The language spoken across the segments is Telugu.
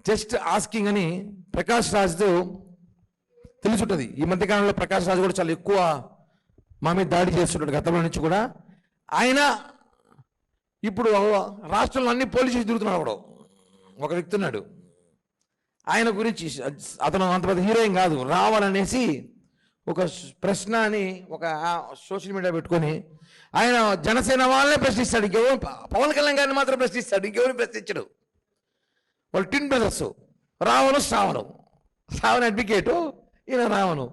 జస్ట్ ఆస్కింగ్ అని ప్రకాష్ రాజ్తో తెలుసుంటుంది. ఈ మధ్యకాలంలో ప్రకాష్ రాజ్ కూడా చాలా ఎక్కువ మా మీద దాడి చేస్తుంటాడు గతంలో నుంచి కూడా. ఆయన ఇప్పుడు రాష్ట్రంలో అన్ని పోలీస్ స్టేషన్ తిరుగుతున్నాడు. అప్పుడు ఒక వ్యక్తి ఉన్నాడు, ఆయన గురించి అతను అంత పెద్ద హీరోయిన్ కాదు, రావాలనేసి ఒక ప్రశ్న అని ఒక సోషల్ మీడియా పెట్టుకొని ఆయన జనసేన వాళ్ళనే ప్రశ్నిస్తాడు. ఇంకెవరు పవన్ కళ్యాణ్ గారిని మాత్రం ప్రశ్నిస్తాడు, ఇంకెవరిని ప్రశ్నించడు. వాళ్ళు టిన్ బ్రదర్స్, రావణు శ్రావణు. శ్రావణ అడ్వకేటు, ఈయన రావణు.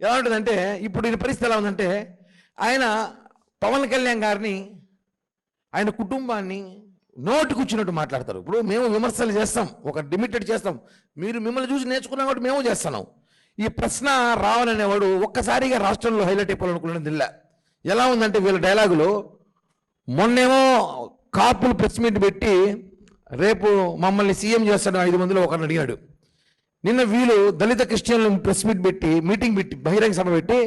ఎలా ఉంటుందంటే ఇప్పుడు ఈయన పరిస్థితి ఎలా ఉందంటే ఆయన పవన్ కళ్యాణ్ గారిని ఆయన కుటుంబాన్ని నోటుకొచ్చినట్టు మాట్లాడతారు. ఇప్పుడు మేము విమర్శలు చేస్తాం, ఒక లిమిటెడ్ చేస్తాం, మీరు మిమ్మల్ని చూసి నేర్చుకున్నాం కాబట్టి మేము చేస్తున్నాం. ఈ ప్రశ్న రావాలనేవాడు ఒక్కసారిగా రాష్ట్రంలో హైలైట్ అయిపోవాలనుకున్నది ఇలా. ఎలా ఉందంటే వీళ్ళ డైలాగులు, మొన్నేమో కాపులు ప్రెస్ మీట్ పెట్టి రేపు మమ్మల్ని సీఎం చేస్తాడు 5 మందిలో ఒకరిని అడిగాడు. నిన్న వీళ్ళు దళిత క్రిస్టియన్లను ప్రెస్ మీట్ పెట్టి మీటింగ్ పెట్టి బహిరంగ సభ పెట్టి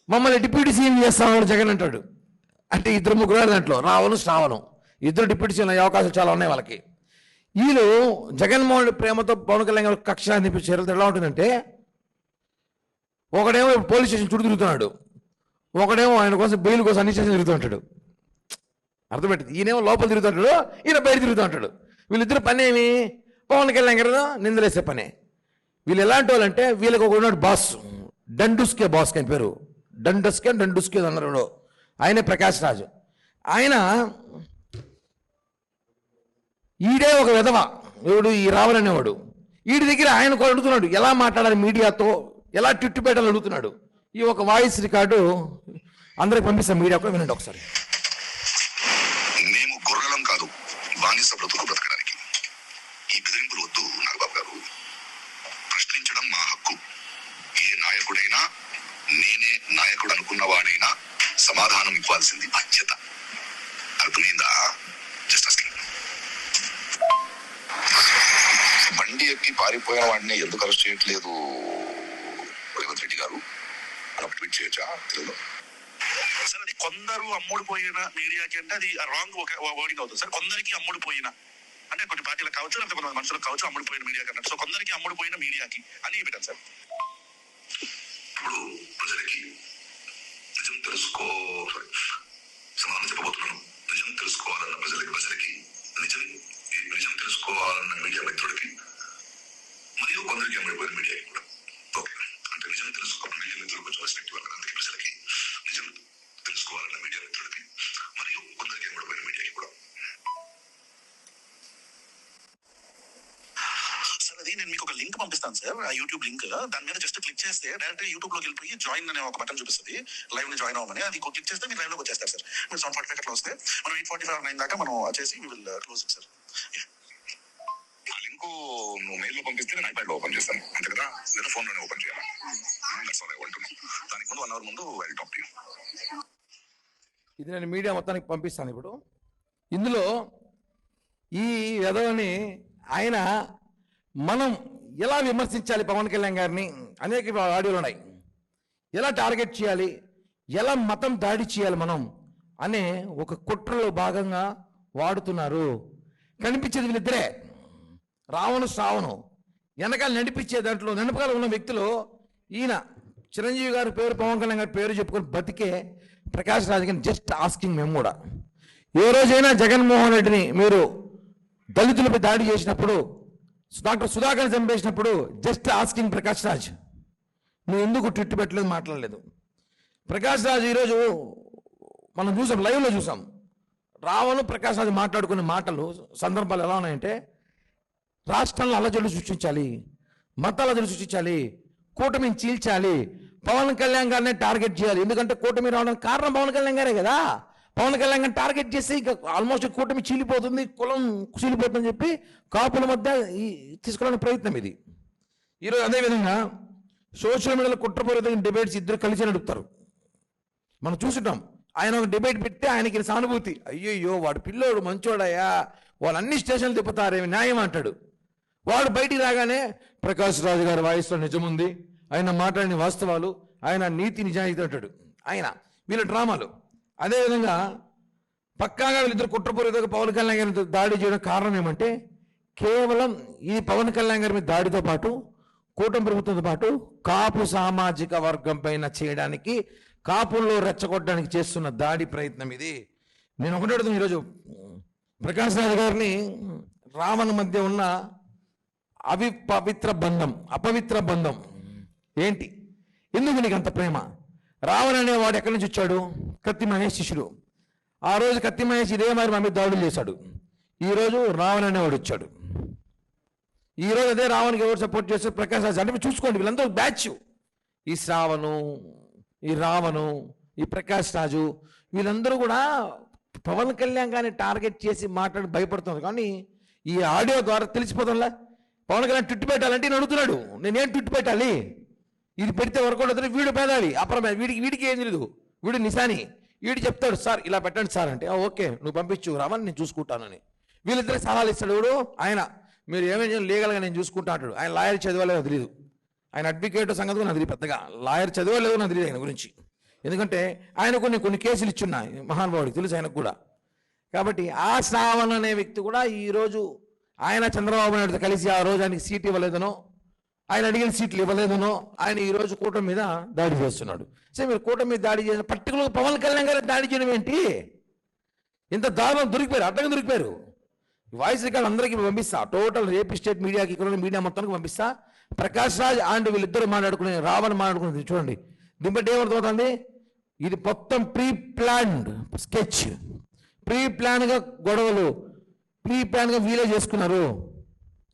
మమ్మల్ని డిప్యూటీ సీఎం చేస్తామని జగన్ అంటాడు. అంటే 2-3 దాంట్లో రావణు శ్రావణం, ఇద్దరు డిప్యూటీ సీఎం అయ్యే అవకాశాలు చాలా ఉన్నాయి వాళ్ళకి. వీళ్ళు జగన్మోహన్ రెడ్డి ప్రేమతో పవన్ కళ్యాణ్ గారు కక్ష అనిపించారు. ఎలా ఉంటుందంటే ఒకడేమో పోలీస్ స్టేషన్ చుట్టూ తిరుగుతున్నాడు, ఒకడేమో ఆయన కోసం బెయిల్ కోసం అన్ని స్టేషన్ తిరుగుతూ ఉంటాడు. అర్థమవుతుంది. ఈయనేమో లోపల తిరుగుతూ ఉంటాడు, ఈయన బయట తిరుగుతూ ఉంటాడు. వీళ్ళిద్దరు పని ఏమి, పవన్ కళ్యాణ్ గారు నిందలేసే పనే. వీళ్ళు ఎలాంటి వాళ్ళంటే వీళ్ళకి ఒక ఉన్నాడు బాస్, డండుస్కే బాస్ అని పేరు, డండుస్కే అన్నారు. ఆయనే ప్రకాష్ రాజు. ఆయన ఈడే ఒక విధవ, ఎవడు ఈ రావాలనేవాడు. వీడి దగ్గర ఆయన కూడా అడుగుతున్నాడు ఎలా మాట్లాడాలి మీడియాతో, ఎలా ట్విట్టు పెట్టాలని అడుగుతున్నాడు. ఈ ఒక వాయిస్ రికార్డు అందరికి పంపిస్తాం, మీడియా కూడా వినండి ఒకసారి. మేము గొర్రెలం కాదు, బానిస బ్రతుకు బ్రతకడానికి. ఈ బెదిరింపులు వద్దు నాగబాబు గారు. ప్రశ్నించడం మా హక్కు. ఏ నాయకుడైనా, నేనే నాయకుడు అనుకున్న వాడైనా సమాధానం ఇవ్వాల్సింది బాధ్యత. అర్థమైందా? Just asking. బండి ఎక్కి పారిపోయిన వాడిని ఎందుకు అరెస్ట్ చేయట్లేదు రేవంత్ రెడ్డి గారు అని ట్వీట్ చేయొచ్చా తెలుగులో? సార్ అది కొందరు అమ్ముడు పోయిన మీడియాకి అంటే అది రాంగ్ వర్డింగ్ అవుతుంది సార్. కొందరికి అమ్ముడు పోయిన అంటే కొన్ని పార్టీలకు కావచ్చు, లేకపోతే కొంతమంది మనుషులకు కావచ్చు అమ్ముడు పోయిన మీడియాకి అన్నట్టు. సో కొందరికి అమ్ముడు పోయిన మీడియాకి అని పెట్టాను సార్. ఇప్పుడు ప్రజలకి నిజం సమాధానం చెప్పబోతున్నాను. నిజం తెలుసుకోవాలన్న ప్రజలకి నిజం తెలుసుకోవాలన్న మీడియా మిత్రుడికి మరియు కొందరికి అమ్ముడిపోయిన మీడియాకి కూడా. ఓకే, అంటే నిజం తెలుసుకోవాలన్న మీడియా మిత్రులకు కొంచెం రెస్పెక్ట్ ఇవ్వాలి. అందుకే ప్రజలకి నిజం తెలుసుకోవాలన్న మీడియా మిత్రుడికి మరియు కొందరికి అమ్ముడిపోయిన మీడియాకి కూడా. అది నేను మీకు ఒక లింక్ పంపిస్తాను సార్, ఆ యూట్యూబ్ లింక్. దాని మీద జస్ట్ క్లిక్ చేస్తే డైరెక్ట్ యూట్యూబ్ లోకి వెళ్ళిపోయి జాయిన్ అనే ఒక బటన్ చూపిస్తుంది, లైవ్ ని జాయిన్ అవ్వమని. అది క్లిక్ చేస్తే మీరు లైవ్ లోకి వచ్చేస్తారు సార్. మీరు 7:45 అట్లా వస్తే మనం 8:45 9 దాకా మనం చేసి we will close it sir. ఆ లింక్ నువ్వు మెయిల్ లో పంపిస్తే నేను ఐప్యాడ్ లో ఓపెన్ చేస్తాను, అంతే కదా? లేదా ఫోన్ లోనే ఓపెన్ చేయాలి. దానికి ముందు 1 అవర్ ముందు ఐ టాక్ టు యు. ఇది నేను మీడియా మొత్తానికి పంపిస్తాను. ఇప్పుడు ఇందులో ఈ విధవని ఆయన మనం ఎలా విమర్శించాలి పవన్ కళ్యాణ్ గారిని అనేక ఆడియోలు ఉన్నాయి. ఎలా టార్గెట్ చేయాలి, ఎలా మతం దాడి చేయాలి మనం అనే ఒక కుట్రలో భాగంగా వాడుతున్నారు. కనిపించేది వీళ్ళిద్దరే, రావణు శ్రావణు. వెనకాల నడిపించే దాంట్లో వెనకాల ఉన్న వ్యక్తులు ఈయన చిరంజీవి గారి పేరు, పవన్ కళ్యాణ్ గారి పేరు చెప్పుకొని బతికే ప్రకాష్ రాజ్ గారిని జస్ట్ ఆస్కింగ్. మేము కూడా ఏ రోజైనా జగన్మోహన్ రెడ్డిని మీరు దళితులపై దాడి చేసినప్పుడు, డాక్టర్ సుధాకర్ చంపేసినప్పుడు జస్ట్ ఆస్కింగ్ ప్రకాష్ రాజ్, నువ్వు ఎందుకు ట్విట్ పెట్టలేదు, మాట్లాడలేదు? ప్రకాష్ రాజ్ ఈరోజు మనం చూసాం, లైవ్లో చూసాం. రావణు ప్రకాష్ రాజ్ మాట్లాడుకునే మాటలు సందర్భాలు ఎలా ఉన్నాయంటే రాష్ట్రంలో అల్లజడులు సృష్టించాలి, మతాలజడులు సృష్టించాలి, కూటమిని చీల్చాలి, పవన్ కళ్యాణ్ గారినే టార్గెట్ చేయాలి. ఎందుకంటే కూటమి రావడానికి కారణం పవన్ కళ్యాణ్ గారే కదా. పవన్ కళ్యాణ్ గారిని టార్గెట్ చేసి ఇక ఆల్మోస్ట్ కూటమి చీలిపోతుంది, కులం చీలిపోతుందని చెప్పి కాపుల మధ్య తీసుకోవడానికి ప్రయత్నం ఇది. ఈరోజు అదేవిధంగా సోషల్ మీడియాలో కుట్రపూరితమైన డిబేట్స్ ఇద్దరు కలిసి నడుపుతారు. మనం చూసుంటాం. ఆయన ఒక డిబేట్ పెడితే ఆయనకి సానుభూతి, అయ్యయ్యో వాడు పిల్లోడు మంచోడయ్యా, వాళ్ళు అన్ని స్టేషన్లు తిప్పుతారేమి న్యాయం అంటాడు. వాడు బయటికి రాగానే ప్రకాష్ రాజు గారి వాయిస్లో నిజముంది, ఆయన మాట్లాడిన వాస్తవాలు, ఆయన నీతి నిజాయితీ అంటాడు. ఆయన వీళ్ళ డ్రామాలు. అదేవిధంగా పక్కాగా వీళ్ళిద్దరు కుట్రపూరితంగా పవన్ కళ్యాణ్ గారితో దాడి చేయడం కారణం ఏమంటే కేవలం ఈ పవన్ కళ్యాణ్ గారి మీద దాడితో పాటు కూటమి ప్రభుత్వంతో పాటు కాపు సామాజిక వర్గం పైన చేయడానికి, కాపుల్లో రెచ్చగొట్టడానికి చేస్తున్న దాడి ప్రయత్నం ఇది. నేను ఒకటి అడుగుతాను, ఈరోజు ప్రకాష్ రాజు గారిని రావణ మధ్య ఉన్న అపవిత్ర బంధం ఏంటి? ఎందుకు నీకు అంత ప్రేమ? రావణ అనేవాడు ఎక్కడి నుంచి వచ్చాడు? కత్తి మహేష్ శిష్యుడు. ఆ రోజు కత్తి మహేష్ ఇదే మరి మా మీద దాడులు చేశాడు. ఈరోజు రావణ అనేవాడు వచ్చాడు. ఈరోజు అదే రావణ్కి ఎవరు సపోర్ట్ చేస్తారు? ప్రకాష్ రాజు. అంటే చూసుకోండి, వీళ్ళందరూ బ్యాచ్. ఈ శ్రావణు, ఈ రావణు, ఈ ప్రకాష్ రాజు, వీళ్ళందరూ కూడా పవన్ కళ్యాణ్ గారిని టార్గెట్ చేసి మాట్లాడి భయపడుతున్నారు. కానీ ఈ ఆడియో ద్వారా తెలిసిపోతుందా పవన్ కళ్యాణ్ ట్విట్ పెట్టాలంటే నేను అడుగుతున్నాడు, నేనేం ట్విట్ పెట్టాలి? ఇది పెడితే వర్కౌట్ అవుతుంది. వీడు పేదాలి అప్పుడు వీడికి ఏం తెలియదు, వీడు నిశాని. వీడు చెప్తాడు, సార్ ఇలా పెట్టండి సార్ అంటే, ఓకే నువ్వు పంపించు రావని నేను చూసుకుంటానని. వీళ్ళిద్దరికి సలహాలు ఇస్తాడు. వీడు ఆయన మీరు ఏమేమి లీగల్గా నేను చూసుకుంటా అంటాడు. ఆయన లాయర్ చదవలేదో తెలియదు, ఆయన అడ్వకేట్ సంగతి కూడా నాకు తెలియదు, పెద్దగా లాయర్ చదవలేదో నాకు తెలియదు ఆయన గురించి. ఎందుకంటే ఆయన కొన్ని కేసులు ఇచ్చున్నాయి మహానుభావుడికి తెలుసు ఆయనకు కూడా. కాబట్టి ఆ శ్రావణ్ అనే వ్యక్తి కూడా ఈరోజు ఆయన చంద్రబాబు నాయుడుతో కలిసి ఆ రోజు ఆయనకి సీట్ ఇవ్వలేదనో, ఆయన అడిగిన సీట్లు ఇవ్వలేదనో ఆయన ఈరోజు కూటమి మీద దాడి చేస్తున్నాడు. సరే మీరు కూటమి మీద దాడి చేసిన పర్టికులర్గా పవన్ కళ్యాణ్ గారు దాడి చేయడం ఏంటి? ఇంత దారుణం దొరికిపోయారు, అడ్డంగా దొరికిపోయారు. వాయిస్ రికార్డ్ అందరికీ పంపిస్తా, టోటల్ రేపు స్టేట్ మీడియాకి ఇక్కడ మీడియా మొత్తానికి పంపిస్తా. ప్రకాష్ రాజ్ అండ్ వీళ్ళిద్దరు మాట్లాడుకునే రావణ్ మాట్లాడుకునేది చూడండి. దీని బట్టి ఏమర్థమవుతుంది? ఇది మొత్తం ప్రీ ప్లాన్డ్ స్కెచ్, ప్రీ ప్లాన్గా గొడవలు, ప్రీ ప్లాన్గా వీలే చేసుకున్నారు.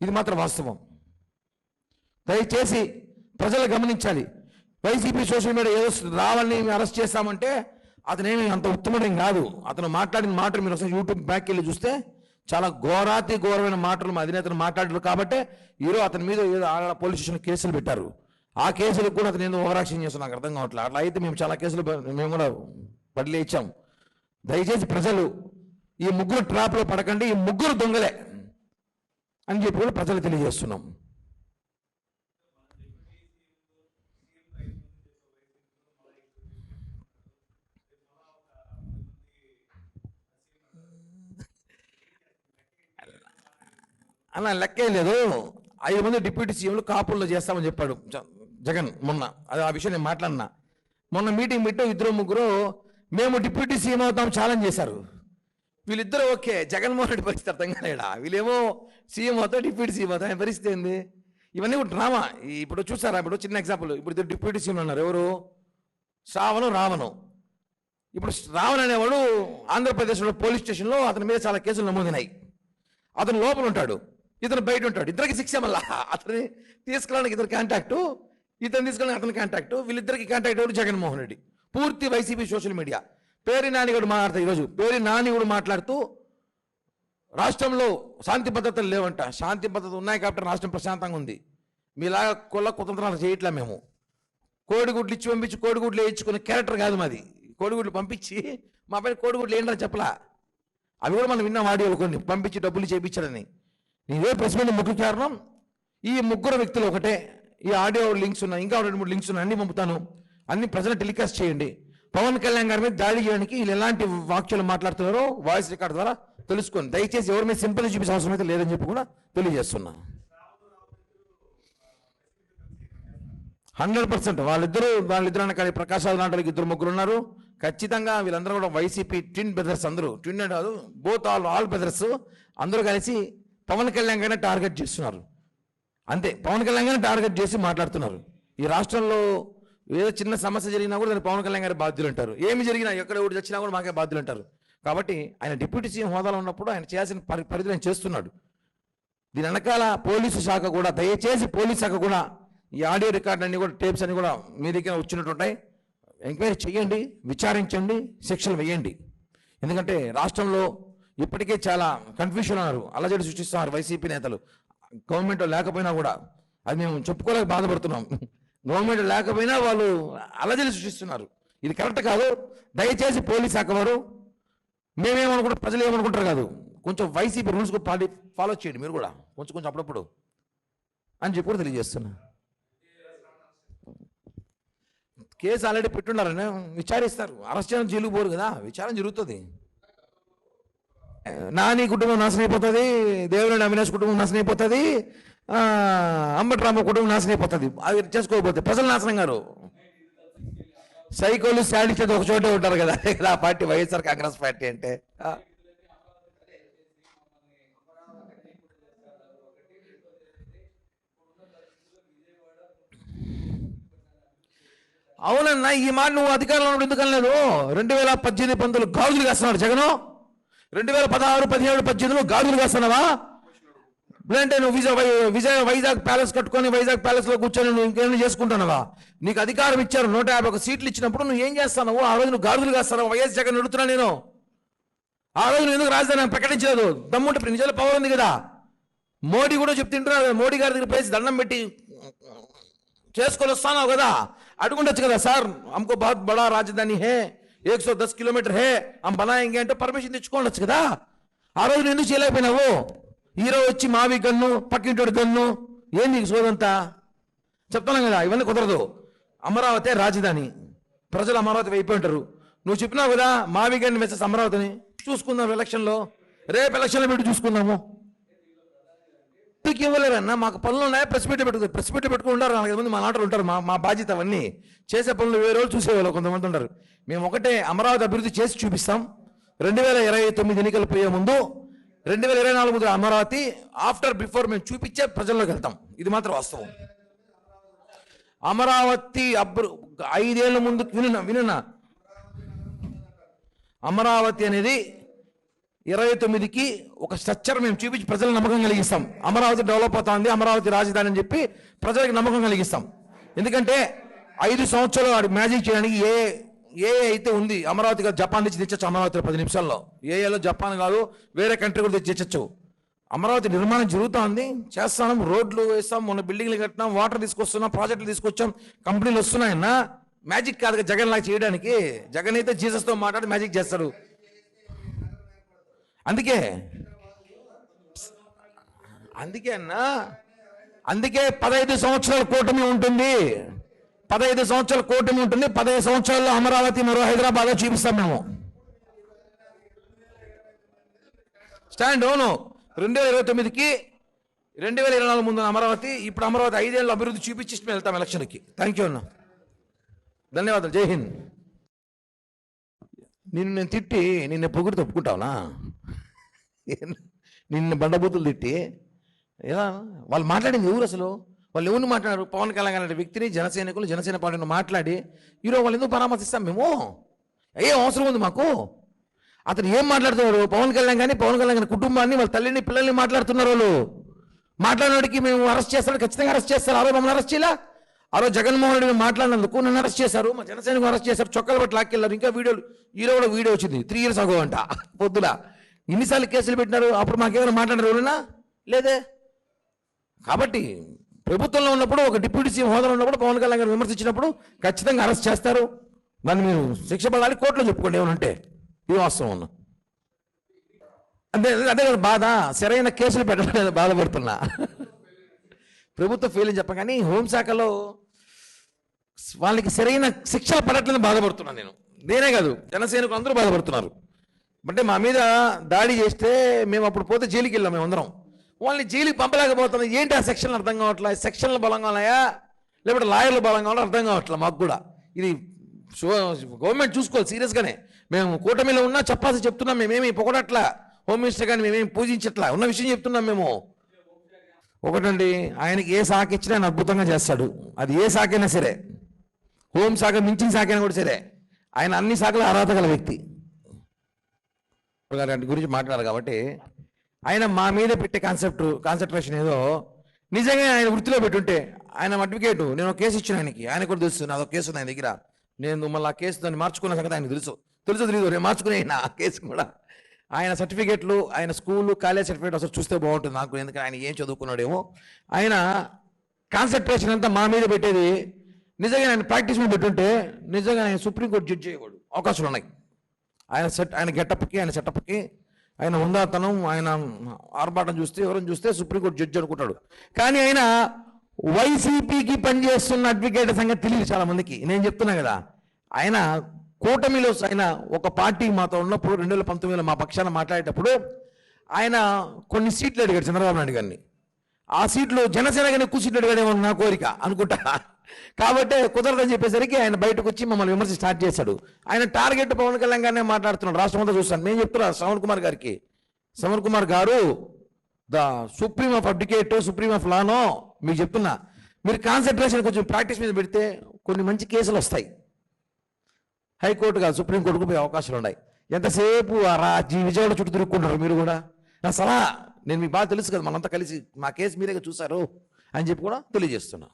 ఇది మాత్రం వాస్తవం. దయచేసి ప్రజలు గమనించాలి. వైసీపీ సోషల్ మీడియా ఏదో రావాలని అరెస్ట్ చేస్తామంటే అతనేమి అంత ఉత్తముడేం కాదు. అతను మాట్లాడిన మాటలు మీరు ఒకసారి యూట్యూబ్ బ్యాక్ వెళ్ళి చూస్తే చాలా ఘోరమైన మాటలు మా అధినేతను మాట్లాడారు. కాబట్టి ఈరోజు అతని మీద ఏదో పోలీస్ స్టేషన్ కేసులు పెట్టారు. ఆ కేసులకు కూడా అతను ఏదో ఓవరాక్షన్ చేస్తున్నా నాకు అర్థం కావట్లేదు. అట్లా అయితే మేము చాలా కేసులు మేము కూడా బదిలీ ఇచ్చాం. దయచేసి ప్రజలు ఈ ముగ్గురు ట్రాప్లో పడకండి, ఈ ముగ్గురు దొంగలే అని చెప్పి కూడా ప్రజలు తెలియజేస్తున్నాం. అలా లెక్కే లేదు. 5 మంది డిప్యూటీ సీఎంలు కాపుల్లో చేస్తామని చెప్పాడు జగన్ మొన్న. అది ఆ విషయం నేను మాట్లాడినా. మొన్న మీటింగ్ పెట్టు 2-3 మేము డిప్యూటీ సీఎం అవుతాం ఛాలెంజ్ చేశారు. వీళ్ళిద్దరూ ఓకే, జగన్మోహన్ రెడ్డి పరిస్థితి అర్థం కాలేడా? వీళ్ళేమో సీఎం అవుతాం, డిప్యూటీ సీఎం అవుతాం, ఆయన పరిస్థితి ఏంది? ఇవన్నీ కూడా డ్రామా. ఇప్పుడు చూసారా, ఇప్పుడు చిన్న ఎగ్జాంపుల్, ఇప్పుడు 2 డిప్యూటీ సీఎంలు ఉన్నారు. ఎవరు? శ్రావణు, రావణు. ఇప్పుడు రావణ్ అనేవాడు ఆంధ్రప్రదేశ్లో పోలీస్ స్టేషన్లో అతని మీద చాలా కేసులు నమోదైనాయి. అతను లోపల ఉంటాడు, ఇతను బయట ఉంటాడు. ఇద్దరికి శిక్ష. మళ్ళా అతన్ని తీసుకెళ్ళడానికి ఇద్దరు కాంటాక్టు, ఇతను తీసుకెళ్ళడానికి అతని కాంటాక్టు. వీళ్ళిద్దరికి కాంటాక్ట్ ఎవరు? జగన్మోహన్ రెడ్డి. పూర్తి వైసీపీ సోషల్ మీడియా. పేరు నాని కూడా మాట్లాడతారు. ఈరోజు పేరు నాని కూడా మాట్లాడుతూ రాష్ట్రంలో శాంతి భద్రతలు లేవంట. శాంతి భద్రతలు ఉన్నాయి కాబట్టి రాష్ట్రం ప్రశాంతంగా ఉంది. మీలాగా కుతంత్రాలు చేయట్లే మేము. కోడిగుడ్లు ఇచ్చి పంపించి కోడిగుడ్లు వేయించుకునే క్యారెక్టర్ కాదు మాది. కోడిగుడ్లు పంపించి మా పైన కోడిగుడ్లు ఏంటని చెప్పలా. అవి కూడా మనం విన్నాం ఆడియోలు కొన్ని, పంపించి డబ్బులు చేయించాలని. ఇదే ప్రెస్ మీట్ ముఖ్య కారణం. ఈ ముగ్గురు వ్యక్తులు ఒకటే. ఈ ఆడియో లింక్స్ ఉన్నాయి, ఇంకా 2-3 లింక్స్ ఉన్నాయి, అన్ని పంపుతాను. అన్ని ప్రజలు టెలికాస్ట్ చేయండి. పవన్ కళ్యాణ్ గారి మీద దాడి చేయడానికి వీళ్ళు ఎలాంటి వాక్యాలు మాట్లాడుతున్నారో వాయిస్ రికార్డ్ ద్వారా తెలుసుకోండి. దయచేసి ఎవరి మీద సింపతి చూపించే అవసరం అయితే లేదని చెప్పి కూడా తెలియజేస్తున్నా. 100% వాళ్ళిద్దరు అనకాలి. ప్రకాష్ రాజు లాంటి 2-3 ఉన్నారు. ఖచ్చితంగా వీళ్ళందరూ కూడా వైసీపీ ట్విన్ బ్రదర్స్. అందరూ ట్విన్ కాదు, బోత్ ఆల్ బ్రదర్స్. అందరూ కలిసి పవన్ కళ్యాణ్ గారిని టార్గెట్ చేస్తున్నారు. అంతే, పవన్ కళ్యాణ్ గారిని టార్గెట్ చేసి మాట్లాడుతున్నారు. ఈ రాష్ట్రంలో ఏదో చిన్న సమస్య జరిగినా కూడా దాన్ని పవన్ కళ్యాణ్ గారి బాధ్యులు అంటారు. ఏమి జరిగినా, ఎక్కడ ఊడి వచ్చినా కూడా మాకే బాధ్యులు అంటారు. కాబట్టి ఆయన డిప్యూటీ సీఎం హోదాలో ఉన్నప్పుడు ఆయన చేయాల్సిన పరిధిని ఆయన చేస్తున్నాడు. దీని వెనకాల పోలీసు శాఖ కూడా, దయచేసి పోలీసు శాఖ కూడా ఈ ఆడియో రికార్డు అన్ని కూడా, టేప్స్ అన్ని కూడా మీ దగ్గర వచ్చినట్టుంటాయి. ఎంక్వైరీ చేయండి, విచారించండి, శిక్షలు వేయండి. ఎందుకంటే రాష్ట్రంలో ఇప్పటికే చాలా కన్ఫ్యూషన్ ఉన్నారు, అలజడి సృష్టిస్తున్నారు వైసీపీ నేతలు. గవర్నమెంట్ లేకపోయినా కూడా అది మేము చెప్పుకోలేక బాధపడుతున్నాం. గవర్నమెంట్ లేకపోయినా వాళ్ళు అలజడి సృష్టిస్తున్నారు. ఇది కరెక్ట్ కాదు. దయచేసి పోలీస్ శాఖ వారు, మేమేమనుకుంటారు, ప్రజలు ఏమనుకుంటారు కాదు, కొంచెం వైసీపీ రూల్స్ ఫాలో చేయండి మీరు కూడా కొంచెం అప్పుడప్పుడు అని చెప్పి కూడా తెలియజేస్తున్నా. కేసు ఆల్రెడీ పెట్టున్నారని విచారిస్తారు. అరెస్ట్ చేయడం జైలుకు పోరు కదా, విచారణ జరుగుతుంది. నాని కుటుంబం నాశనం అయిపోతుంది, దేవినేని అవినాష్ కుటుంబం నాశనం అయిపోతుంది, అంబటి రామ కుటుంబం నాశనం అయిపోతుంది. అది చేసుకోకపోతే ప్రజలు నాశనం గారు. సైకోలు శాడిచ్చేది ఒక చోటే ఉంటారు కదా, ఆ పార్టీ వైఎస్ఆర్ కాంగ్రెస్ పార్టీ అంటే. అవునన్నా, ఈ మాట నువ్వు అధికారంలో ఉన్నప్పుడు ఎందుకు అనలేదు? 2018-19 గాజులు కాస్తున్నాడు జగను. 2016-17-18 గాజులు కాస్తున్నావా? అంటే నువ్వు వైజాగ్ ప్యాలెస్ కట్టుకొని వైజాగ్ ప్యాలెస్ లో కూర్చొని నువ్వు ఇంకేమైనా చేసుకుంటున్నావా? నీకు అధికారం ఇచ్చారు, 151 సీట్లు ఇచ్చినప్పుడు నువ్వు ఏం చేస్తావు? ఆ రోజు నువ్వు గాజులు కాస్తున్నావు. వైఎస్ జగన్ అడుగుతున్నా నేను. ఆ రోజు నువ్వు ఎందుకు రాజధాని ప్రకటించలేదు? దమ్ముంటే నిజాల పవర్ ఉంది కదా. మోడీ కూడా చెప్తుంటున్నారు, మోడీ గారి దగ్గర పేసి దండం పెట్టి చేసుకొని వస్తానావు కదా, అడుగుండొచ్చు కదా. సార్ हमको बहुत बड़ा రాజధాని है, 110 కిలోమీటర్ హే, हम बनाएंगे అంటే పర్మిషన్ తెచ్చుకోవచ్చు కదా. ఆ రోజు నువ్వు ఎందుకు చేయలేకపోయినావు? హీరో వచ్చి మావి గన్ను, పక్కింటోడి గన్ను, ఏం నీకు సోదంతా? చెప్తున్నాం కదా, ఇవన్నీ కుదరదు. అమరావతి రాజధాని, ప్రజలు అమరావతి అయిపోయి ఉంటారు. నువ్వు చెప్పినావు కదా మావి గన్ను మెసేజ్ అమరావతిని చూసుకుందాం ఎలక్షన్లో, రేపు ఎలక్షన్లో పెట్టి చూసుకుందాము. ఇవ్వలేరన్నా, మాకు పనులు ఉన్నాయా? ప్రెస్ మీట్ పెట్టుకుని ఉంటారు 4-5 మంది మా నాటలు ఉంటారు. మా బాధ్యత అవన్నీ చేసే పనులు వేరే వాళ్ళు చూసేవాళ్ళు కొంతమంది ఉంటారు. మేము ఒకటే అమరావతి అభివృద్ధి చేసి చూపిస్తాం. 2029 ఎన్నికలు పోయే ముందు 2024 ముందు అమరావతి బిఫోర్ మేము చూపించే ప్రజల్లోకి వెళ్తాం. ఇది మాత్రం వాస్తవం. అమరావతి 5 ఏళ్ల ముందు వినున్నా, అమరావతి అనేది 29కి ఒక స్ట్రక్చర్ మేము చూపించి ప్రజలకు నమ్మకం కలిగిస్తాం. అమరావతి డెవలప్ అవుతుంది, అమరావతి రాజధాని అని చెప్పి ప్రజలకు నమ్మకం కలిగిస్తాం. ఎందుకంటే 5 సంవత్సరాలు వాడు మ్యాజిక్ చేయడానికి ఏ అయితే ఉంది. అమరావతి కాదు, జపాన్ నుంచి తెచ్చచ్చు అమరావతి 10 నిమిషాల్లో. ఏఏలో జపాన్ కాదు, వేరే కంట్రీ కూడా తెచ్చచ్చు. అమరావతి నిర్మాణం జరుగుతూ ఉంది, చేస్తాం, రోడ్లు వేస్తాం, మొన్న బిల్డింగ్లు కట్టినాం, వాటర్ తీసుకొస్తున్నాం, ప్రాజెక్టులు తీసుకొచ్చాం, కంపెనీలు వస్తున్నాయన్నా. మ్యాజిక్ కాదు జగన్ లాగా చేయడానికి. జగన్ అయితే జీసస్తో మాట్లాడి మ్యాజిక్ చేస్తాడు. అందుకే అందుకే 15 సంవత్సరాల కూటమి ఉంటుంది. 15 సంవత్సరాల కూటమి ఉంటుంది. 15 సంవత్సరాల్లో అమరావతి మరో హైదరాబాద్ చూపిస్తాం మేము. స్టాండ్ అవును. 2029కి 2024 ముందు అమరావతి, ఇప్పుడు అమరావతి 5 ఏళ్ళ అభివృద్ధి చూపించి వెళ్తాం ఎలక్షన్కి. థ్యాంక్ యూ అన్న, ధన్యవాదాలు. జై హింద్. నేను తిట్టి నిన్ను పొగుడు తప్పుకుంటావునా? నిన్ను బండబూతులు తిట్టి ఎలా? వాళ్ళు మాట్లాడింది ఎవరు అసలు? వాళ్ళు ఎవరిని మాట్లాడారు? పవన్ కళ్యాణ్ అనే వ్యక్తిని జనసేన పార్టీని మాట్లాడి ఈరోజు వాళ్ళు ఎందుకు పరామర్శిస్తాం మేము? ఏ అవసరం ఉంది మాకు? అతను ఏం మాట్లాడుతున్నారు? పవన్ కళ్యాణ్ గారి కుటుంబాన్ని, వాళ్ళ తల్లిని, పిల్లల్ని మాట్లాడుతున్నారు. వాళ్ళు మాట్లాడినోడికి మేము అరెస్ట్ చేస్తాడు, ఖచ్చితంగా అరెస్ట్ చేస్తారు. ఆ రోజు మమ్మల్ని అరెస్ట్ చేయాల? ఆ రోజు జగన్మోహన్ రెడ్డి మాట్లాడినందుకు నన్ను అరెస్ట్ చేశారు, మా జనసేనకు అరెస్ట్ చేశారు, చొక్కలు బట్టి లాక్కెళ్ళారు. ఇంకా వీడియోలు, ఈరోజు కూడా వీడియో వచ్చింది 3 years ago అంట. పొద్దున ఇన్నిసార్లు కేసులు పెట్టినారు, అప్పుడు మాకేమైనా మాట్లాడారు ఎవరైనా? లేదే. కాబట్టి ప్రభుత్వంలో ఉన్నప్పుడు, ఒక డిప్యూటీ సీఎం హోదాలో ఉన్నప్పుడు పవన్ కళ్యాణ్ గారు విమర్శించినప్పుడు ఖచ్చితంగా అరెస్ట్ చేస్తారు. దాన్ని మీరు శిక్ష పడాలి, కోర్టులో చెప్పుకోండి ఏమనంటే. ఇది వాస్తవం ఉన్నా. అదే బాధ. సరైన కేసులు పెట్టడం బాధపడుతున్నా. ప్రభుత్వం ఫెయిల్ అని చెప్పగానే హోంశాఖలో వాళ్ళకి సరైన శిక్ష పడట్లని బాధపడుతున్నాను నేను. నేనే కాదు, జనసేనకు అందరూ బాధపడుతున్నారు. అంటే మా మీద దాడి చేస్తే మేము అప్పుడు పోతే జైలుకి వెళ్ళాం మేమందరం. వాళ్ళని జైలుకి పంపలేకపోతున్నాం. ఏంటి ఆ సెక్షన్లు అర్థం కావట్లే. సెక్షన్లు బలంగా ఉన్నాయా లేకపోతే లాయర్లు బలంగా ఉన్నాయో అర్థం కావట్లే మాకు కూడా. ఇది గవర్నమెంట్ చూసుకోవాలి సీరియస్గానే. మేము కూటమిలో ఉన్నా చెప్పాల్సి చెప్తున్నాం. మేమేమి పొగడట్లా, హోమ్ మినిస్టర్ కానీ మేమేమి పూజించట్లా, ఉన్న విషయం చెప్తున్నాం మేము. ఒకటండి, ఆయనకి ఏ శాఖ ఇచ్చినా ఆయన అద్భుతంగా చేస్తాడు. అది ఏ శాఖ అయినా సరే, హోంశాఖ మించిన శాఖ అయినా కూడా సరే, ఆయన అన్ని శాఖల అర్హత గల వ్యక్తి. గారి గురించి మాట్లాడారు కాబట్టి ఆయన మా మీద పెట్టే కాన్సన్ట్రేషన్ ఏదో నిజంగా ఆయన వృత్తిలో పెట్టుంటే, ఆయన అడ్వకేటు, నేను ఒక కేసు ఇచ్చిన ఆయన కూడా తెలుసు, నాదో కేసు ఉంది ఆయన దగ్గర. నేను మళ్ళీ ఆ కేసు దాన్ని మార్చుకున్న సంగతి ఆయన తెలియదు. నేను మార్చుకునే ఆ కేసు కూడా. ఆయన సర్టిఫికేట్లు, ఆయన స్కూలు, కాలేజ్ సర్టిఫికేట్ అసలు చూస్తే బాగుంటుంది నాకు. ఎందుకంటే ఆయన ఏం చదువుకున్నాడేమో. ఆయన కాన్సన్ట్రేషన్ అంతా మా మీద పెట్టేది. నిజంగా ఆయన ప్రాక్టీస్ మీద పెట్టుంటే నిజంగా ఆయన సుప్రీంకోర్టు జడ్జి అయ్యేవాడు. అవకాశాలు ఉన్నాయి. ఆయన గెటప్కి, ఆయన సెటప్కి, ఆయన ఉందాతనం, ఆయన ఆర్భాటం చూస్తే, ఎవరైనా చూస్తే సుప్రీంకోర్టు జడ్జి అనుకుంటాడు. కానీ ఆయన వైసీపీకి పనిచేస్తున్న అడ్వకేట్ సంగతి తెలియదు చాలా మందికి. నేను చెప్తున్నా కదా, ఆయన కూటమిలో ఆయన ఒక పార్టీ మాతో ఉన్నప్పుడు 2019లో మా పక్షాన మాట్లాడేటప్పుడు ఆయన కొన్ని సీట్లు అడిగాడు చంద్రబాబు నాయుడు గారిని. ఆ సీట్లు జనసేన గారిని ఎక్కువ సీట్లు అడిగాడేమో నా కోరిక అనుకుంటా. కాబట్టి కుదరదని చెప్పేసరికి ఆయన బయటకు వచ్చి మమ్మల్ని విమర్శ స్టార్ట్ చేశాడు. ఆయన టార్గెట్ పవన్ కళ్యాణ్ గారినే మాట్లాడుతున్నాడు. రాష్ట్రం అంతా చూస్తాను. మేము చెప్తున్నా శ్రవణ్ కుమార్ గారికి, Shravan Kumar garu the supreme of advocate, supreme of లానో మీకు చెప్తున్నా, మీరు కాన్సన్ట్రేషన్ కొంచెం ప్రాక్టీస్ మీద పెడితే కొన్ని మంచి కేసులు వస్తాయి. హైకోర్టు కాదు సుప్రీంకోర్టుకు పోయే అవకాశాలు ఉన్నాయి. ఎంతసేపు విజయవాడ చుట్టూ తిరుక్కుంటారు మీరు కూడా. నా సలహా, నేను మీకు బాగా తెలుసు కదా, మనంతా కలిసి మా కేసు మీరే చూశారు అని చెప్పి కూడా తెలియజేస్తున్నా.